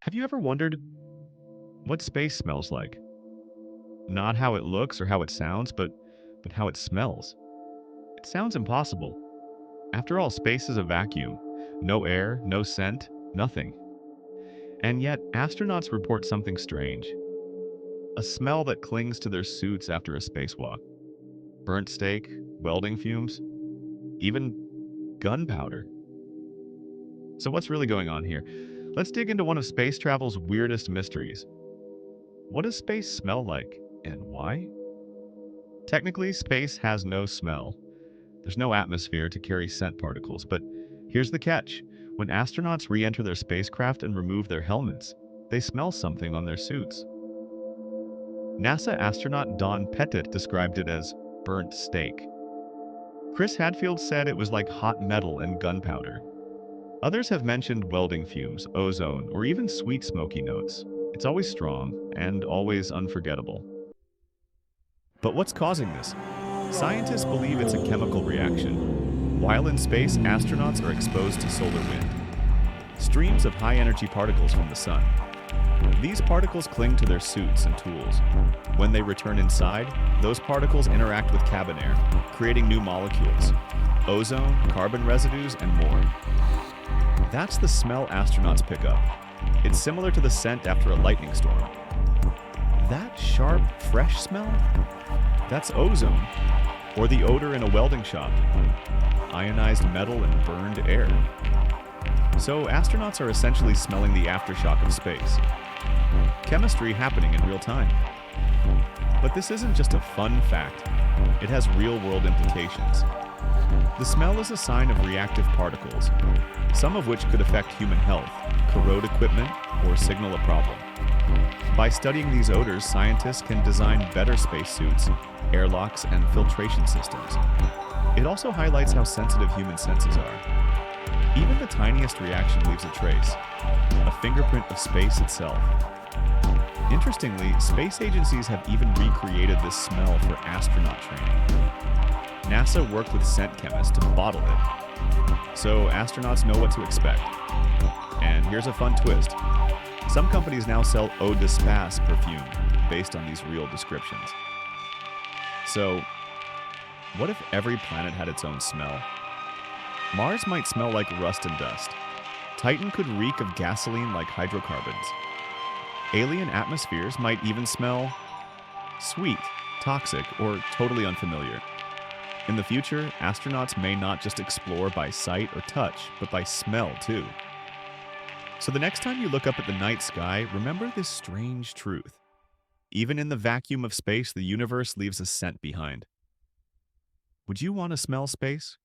Have you ever wondered what space smells like? Not how it looks or how it sounds, but how it smells. It sounds impossible. After all, space is a vacuum. No air, no scent, nothing. And yet, astronauts report something strange. A smell that clings to their suits after a spacewalk. Burnt steak, welding fumes, even gunpowder. So what's really going on here? Let's dig into one of space travel's weirdest mysteries. What does space smell like, and why? Technically, space has no smell. There's no atmosphere to carry scent particles, but here's the catch. When astronauts re-enter their spacecraft and remove their helmets, they smell something on their suits. NASA astronaut Don Pettit described it as burnt steak. Chris Hadfield said it was like hot metal and gunpowder. Others have mentioned welding fumes, ozone, or even sweet smoky notes. It's always strong and always unforgettable. But what's causing this? Scientists believe it's a chemical reaction. While in space, astronauts are exposed to solar wind, streams of high-energy particles from the sun. These particles cling to their suits and tools. When they return inside, those particles interact with cabin air, creating new molecules, ozone, carbon residues, and more. That's the smell astronauts pick up. It's similar to the scent after a lightning storm. That sharp, fresh smell? That's ozone, or the odor in a welding shop, ionized metal and burned air. So astronauts are essentially smelling the aftershock of space. Chemistry happening in real time. But this isn't just a fun fact. It has real-world implications. The smell is a sign of reactive particles, some of which could affect human health, corrode equipment, or signal a problem. By studying these odors, scientists can design better spacesuits, airlocks, and filtration systems. It also highlights how sensitive human senses are. Even the tiniest reaction leaves a trace, a fingerprint of space itself. Interestingly, space agencies have even recreated this smell for astronaut training. NASA worked with scent chemists to bottle it, so astronauts know what to expect. And here's a fun twist. Some companies now sell eau de space perfume based on these real descriptions. So, what if every planet had its own smell? Mars might smell like rust and dust. Titan could reek of gasoline like hydrocarbons. Alien atmospheres might even smell sweet, toxic, or totally unfamiliar. In the future, astronauts may not just explore by sight or touch, but by smell too. So the next time you look up at the night sky, remember this strange truth. Even in the vacuum of space, the universe leaves a scent behind. Would you want to smell space?